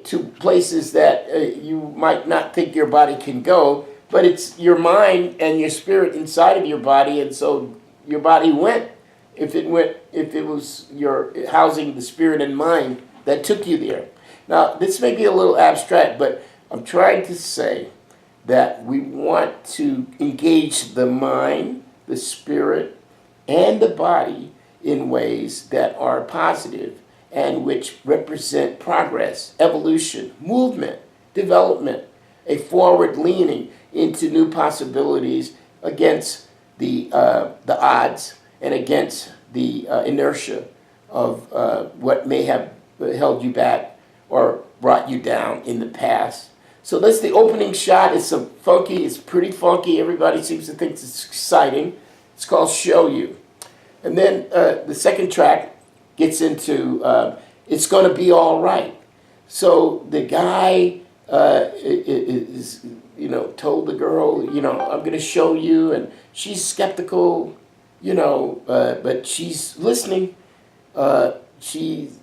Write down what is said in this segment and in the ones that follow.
to places that you might not think your body can go, but it's your mind and your spirit inside of your body, and so your body went. If it was your housing the spirit and mind that took you there. Now, this may be a little abstract, but I'm trying to say that we want to engage the mind, the spirit, and the body in ways that are positive and which represent progress, evolution, movement, development, a forward leaning into new possibilities against the odds and against the inertia of what may have held you back or brought you down in the past. So that's the opening shot. It's pretty funky. Everybody seems to think it's exciting. It's called Show You. And then the second track gets into It's Gonna Be All Right. So the guy is told the girl, I'm gonna show you, and she's skeptical, but she's listening. She's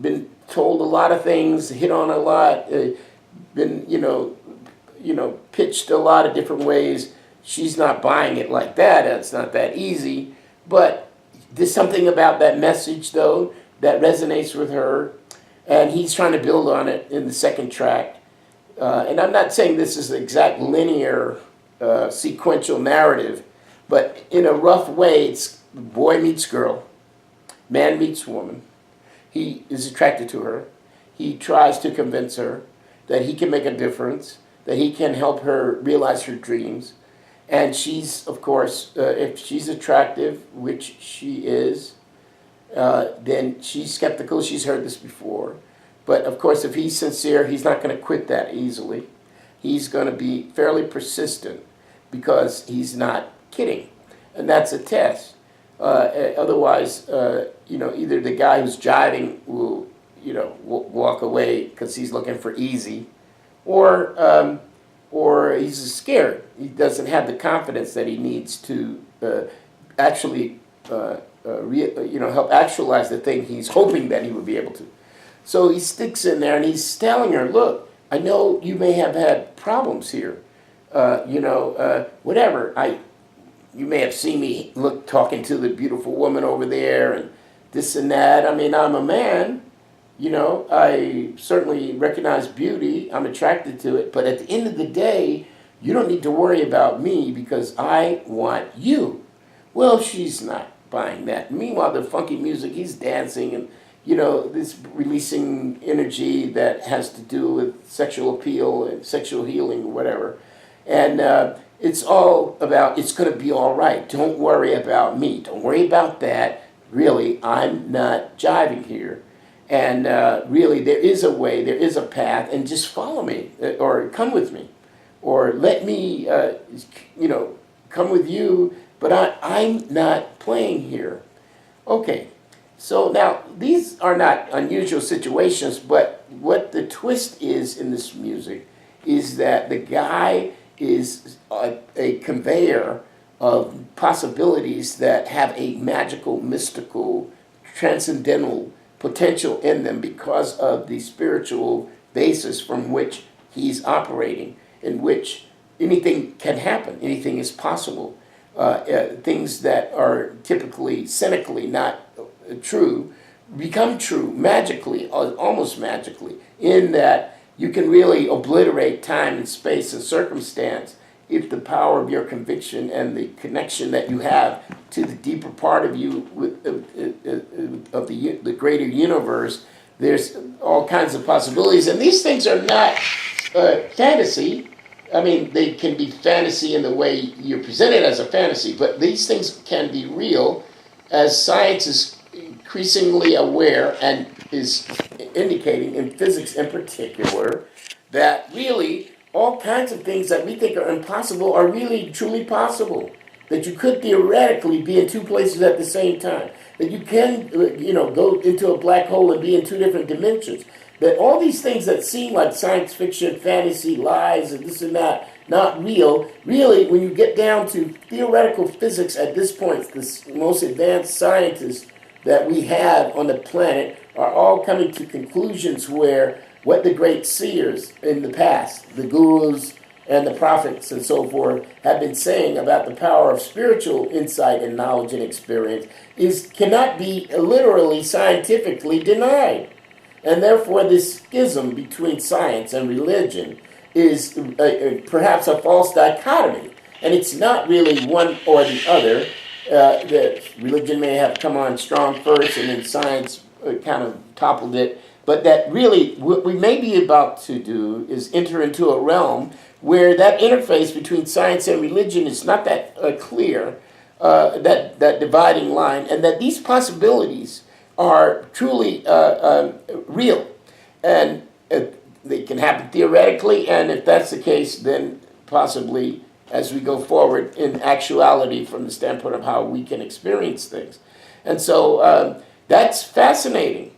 been told a lot of things, hit on a lot, been, pitched a lot of different ways. She's not buying it like that. It's not that easy. But there's something about that message, though, that resonates with her. And he's trying to build on it in the second track. And I'm not saying this is the exact linear, sequential narrative, but in a rough way, it's boy meets girl, man meets woman. He is attracted to her. He tries to convince her that he can make a difference, that he can help her realize her dreams. And she's, of course, if she's attractive, which she is, then she's skeptical. She's heard this before. But, of course, if he's sincere, he's not going to quit that easily. He's going to be fairly persistent because he's not kidding. And that's a test. Otherwise, either the guy who's jiving will, walk away because he's looking for easy, or he's scared. He doesn't have the confidence that he needs to actually, help actualize the thing he's hoping that he would be able to. So he sticks in there and he's telling her, look, I know you may have had problems here. Whatever. You may have seen me talking to the beautiful woman over there and this and that. I mean, I'm a man. I certainly recognize beauty. I'm attracted to it. But at the end of the day, you don't need to worry about me because I want you. Well, she's not buying that. Meanwhile, the funky music, he's dancing and, this releasing energy that has to do with sexual appeal and sexual healing or whatever. And it's all about, it's going to be all right. Don't worry about me. Don't worry about that. Really, I'm not jiving here. And really, there is a way, there is a path, and just follow me, or come with me, or let me, come with you, but I'm not playing here. Okay, so now, these are not unusual situations, but what the twist is in this music is that the guy is a conveyor of possibilities that have a magical, mystical, transcendental potential in them because of the spiritual basis from which he's operating, in which anything can happen, anything is possible. Things that are typically cynically not true become true magically, almost magically, in that you can really obliterate time and space and circumstance if the power of your conviction and the connection that you have to the deeper part of you of the greater universe. There's all kinds of possibilities, and these things are not fantasy. I mean, they can be fantasy in the way you're presented as a fantasy, but these things can be real as science is increasingly aware and is indicating, in physics in particular, that really all kinds of things that we think are impossible are really truly possible. That you could theoretically be in two places at the same time. That you can, go into a black hole and be in two different dimensions. That all these things that seem like science fiction, fantasy, lies, and this and that, not real, really, when you get down to theoretical physics at this point, the most advanced scientists that we have on the planet are all coming to conclusions where what the great seers in the past, the gurus and the prophets and so forth, have been saying about the power of spiritual insight and knowledge and experience cannot be literally scientifically denied. And therefore, this schism between science and religion is perhaps a false dichotomy. And it's not really one or the other. The religion may have come on strong first and then science kind of toppled it. But that really, what we may be about to do is enter into a realm where that interface between science and religion is not that clear, that dividing line, and that these possibilities are truly real. And they can happen theoretically, and if that's the case, then possibly as we go forward in actuality from the standpoint of how we can experience things. And so that's fascinating,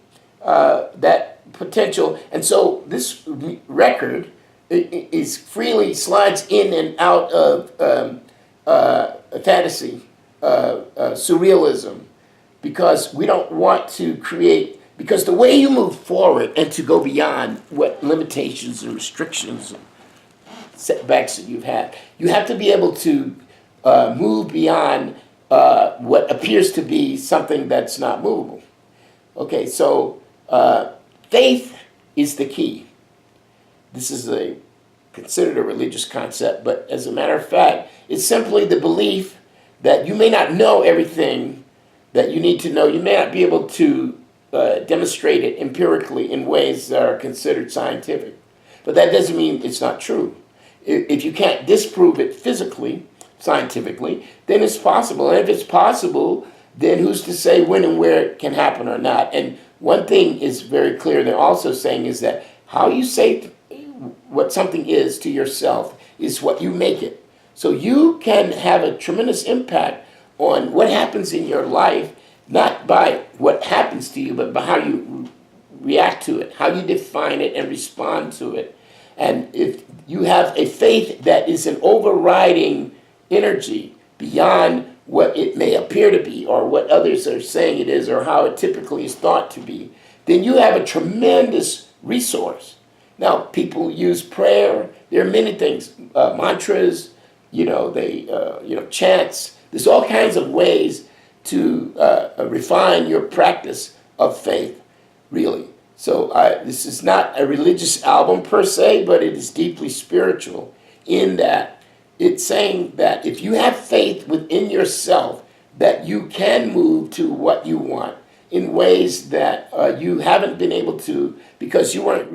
that potential. And so this record is freely slides in and out of fantasy, surrealism, because we don't want to create, because the way you move forward and to go beyond what limitations and restrictions and setbacks that you've had, you have to be able to move beyond what appears to be something that's not movable. Okay, so faith is the key. This is considered a religious concept, but as a matter of fact, it's simply the belief that you may not know everything that you need to know. You may not be able to demonstrate it empirically in ways that are considered scientific, but that doesn't mean it's not true. If you can't disprove it physically, scientifically, then it's possible. And if it's possible, then who's to say when and where it can happen or not? And one thing is very clear they're also saying is that how you say what something is to yourself is what you make it. So you can have a tremendous impact on what happens in your life, not by what happens to you, but by how you react to it, how you define it and respond to it. And if you have a faith that is an overriding energy beyond what it may appear to be or what others are saying it is or how it typically is thought to be, then you have a tremendous resource. Now, people use prayer. There are many things, mantras, chants. There's all kinds of ways to refine your practice of faith, really. So this is not a religious album per se, but it is deeply spiritual in that it's saying that if you have faith within yourself, that you can move to what you want in ways that you haven't been able to because you weren't